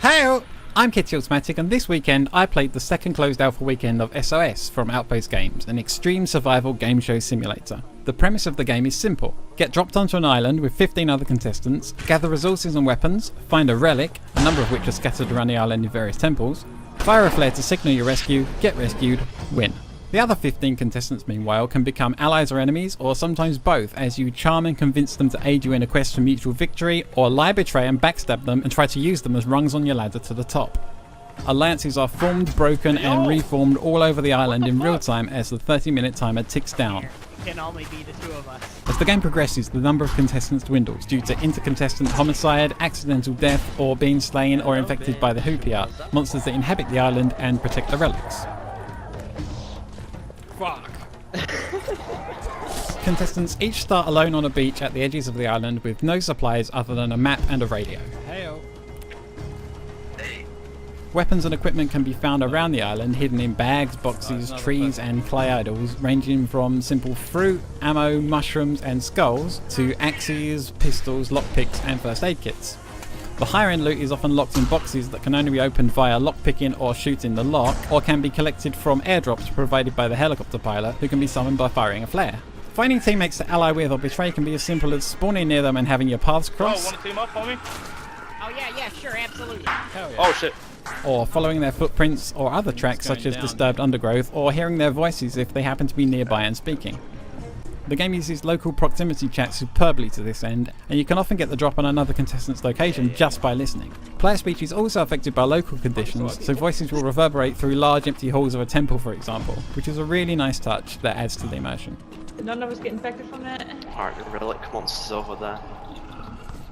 Hey, I'm Kitty Automatic, and this weekend I played the second closed alpha weekend of SOS from Outpost Games, an extreme survival game show simulator. The premise of the game is simple. Get dropped onto an island with 15 other contestants, gather resources and weapons, find a relic, a number of which are scattered around the island in various temples, fire a flare to signal your rescue, get rescued, win. The other 15 contestants, meanwhile, can become allies or enemies, or sometimes both, as you charm and convince them to aid you in a quest for mutual victory, or lie, betray and backstab them and try to use them as rungs on your ladder to the top. Alliances are formed, broken and reformed all over the island in real time as the 30-minute timer ticks down. It can only be the two of us. As the game progresses, the number of contestants dwindles due to inter-contestant homicide, accidental death, or being slain or infected by the Hupia, monsters that inhabit the island and protect the relics. Fuck. Contestants each start alone on a beach at the edges of the island with no supplies other than a map and a radio. Hey-o. Weapons and equipment can be found around the island, hidden in bags, boxes, trees and clay idols, ranging from simple fruit, ammo, mushrooms and skulls, to axes, pistols, lockpicks and first aid kits. The higher end loot is often locked in boxes that can only be opened via lockpicking or shooting the lock, or can be collected from airdrops provided by the helicopter pilot, who can be summoned by firing a flare. Finding teammates to ally with or betray can be as simple as spawning near them and having your paths cross. Oh, want to team up, homie? Oh yeah, sure, absolutely. Hell yeah. Oh shit. Or following their footprints or other tracks such as disturbed undergrowth, or hearing their voices if they happen to be nearby and speaking. The game uses local proximity chat superbly to this end, and you can often get the drop on another contestant's location just by listening. Player speech is also affected by local conditions, so voices will reverberate through large empty halls of a temple, for example, which is a really nice touch that adds to the immersion. Did none of us get infected from that? Alright, the relic monsters over there.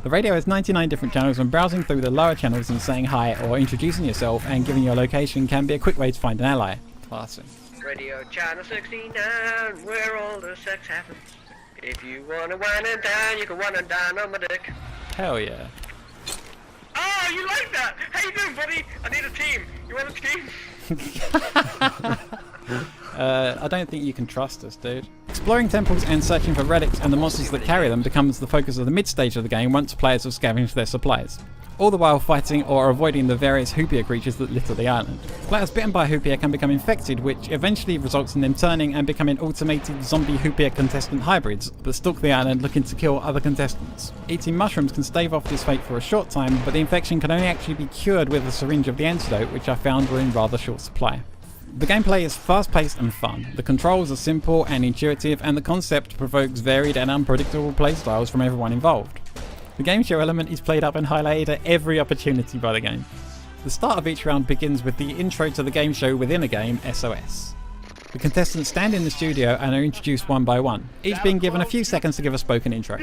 The radio has 99 different channels, and browsing through the lower channels and saying hi or introducing yourself and giving your location can be a quick way to find an ally. Classic. Radio channel 69, where all the sex happens. If you wanna wine and dine, you can wine and dine on my dick. Hell yeah. Oh, you like that? How you doing, buddy? I need a team. You want a team? I don't think you can trust us, dude. Exploring temples and searching for relics and the monsters that carry them becomes the focus of the mid-stage of the game once players have scavenged their supplies, all the while fighting or avoiding the various Hupia creatures that litter the island. Players bitten by Hupia can become infected, which eventually results in them turning and becoming automated zombie Hupia contestant hybrids that stalk the island looking to kill other contestants. Eating mushrooms can stave off this fate for a short time, but the infection can only actually be cured with a syringe of the antidote, which I found were in rather short supply. The gameplay is fast-paced and fun. The controls are simple and intuitive, and the concept provokes varied and unpredictable playstyles from everyone involved. The game show element is played up and highlighted at every opportunity by the game. The start of each round begins with the intro to the game show within a game, SOS. The contestants stand in the studio and are introduced one by one, each being given a few seconds to give a spoken intro.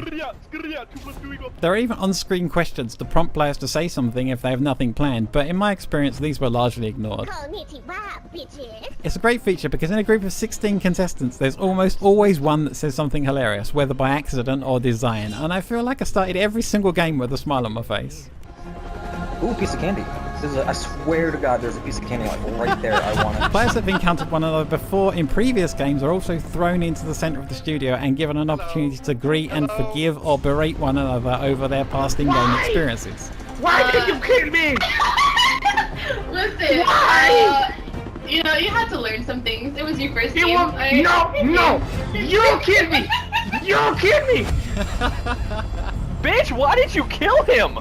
There are even on-screen questions to prompt players to say something if they have nothing planned, but in my experience these were largely ignored. It's a great feature because in a group of 16 contestants there's almost always one that says something hilarious, whether by accident or design, and I feel like I started every single game with a smile on my face. Ooh, piece of candy. I swear to God, there's a piece of candy like right there. I want it. Players that have encountered one another before in previous games are also thrown into the centre of the studio and given an opportunity to greet and forgive or berate one another over their past in-game experiences. Why did you kill me? Listen, you know, you had to learn some things. It was your first game. No! You killed me! You killed me! Bitch, why did you kill him?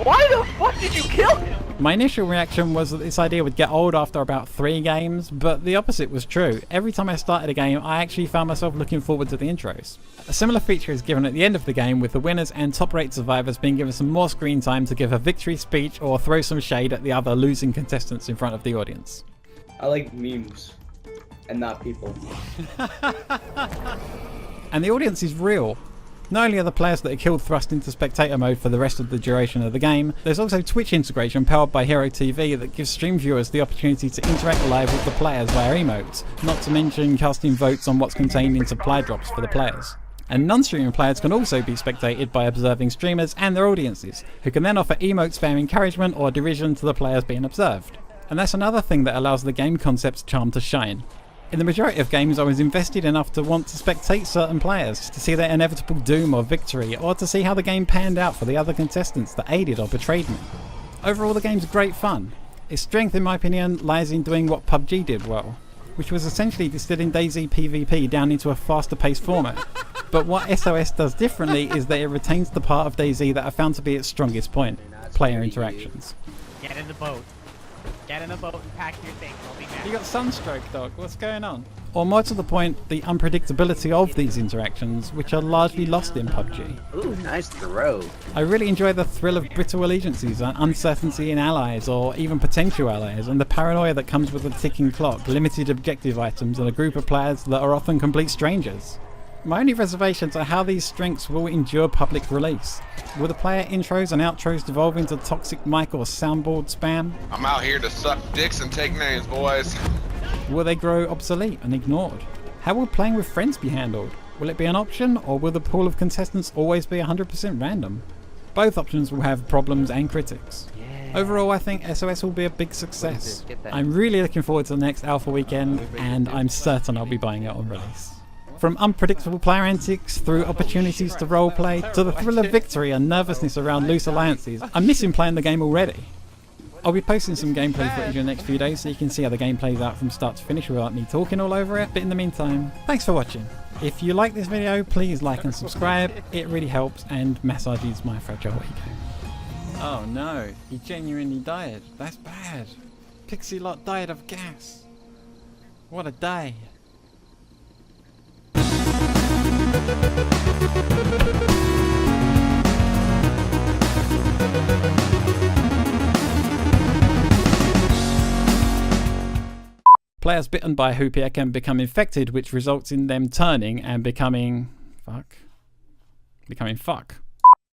Why the fuck did you kill him? My initial reaction was that this idea would get old after about 3 games, but the opposite was true. Every time I started a game, I actually found myself looking forward to the intros. A similar feature is given at the end of the game, with the winners and top-rated survivors being given some more screen time to give a victory speech or throw some shade at the other losing contestants in front of the audience. I like memes, and not people. And the audience is real. Not only are the players that are killed thrust into spectator mode for the rest of the duration of the game, there's also Twitch integration powered by Hero TV that gives stream viewers the opportunity to interact live with the players via emotes, not to mention casting votes on what's contained in supply drops for the players. And non-streaming players can also be spectated by observing streamers and their audiences, who can then offer emotes via encouragement or derision to the players being observed. And that's another thing that allows the game concept's charm to shine. In the majority of games I was invested enough to want to spectate certain players, to see their inevitable doom or victory, or to see how the game panned out for the other contestants that aided or betrayed me. Overall, the game's great fun. Its strength, in my opinion, lies in doing what PUBG did well, which was essentially distilling DayZ PvP down into a faster paced format. But what SOS does differently is that it retains the part of DayZ that I found to be its strongest point, player interactions. Get in the boat. Get in the boat and pack your things. I'll be back. You got sunstroke, dog. What's going on? Or more to the point, the unpredictability of these interactions, which are largely lost in PUBG. Ooh, nice throw. I really enjoy the thrill of brittle allegiances and uncertainty in allies or even potential allies, and the paranoia that comes with a ticking clock, limited objective items, and a group of players that are often complete strangers. My only reservations are how these strengths will endure public release. Will the player intros and outros devolve into toxic mic or soundboard spam? I'm out here to suck dicks and take names, boys. Will they grow obsolete and ignored? How will playing with friends be handled? Will it be an option, or will the pool of contestants always be 100% random? Both options will have problems and critics. Overall, I think SOS will be a big success. I'm really looking forward to the next alpha weekend, and I'm certain I'll be buying it on release. From unpredictable player antics, through opportunities to roleplay, to the thrill of victory and nervousness around loose alliances, I'm missing playing the game already. I'll be posting some gameplay footage in the next few days so you can see how the game plays out from start to finish without me talking all over it, but in the meantime, thanks for watching. If you like this video, please like and subscribe, it really helps and massages my fragile ego. Oh no, he genuinely died. That's bad. Pixie Lot died of gas. What a day. Players bitten by Hoopier can become infected, which results in them turning and becoming fuck.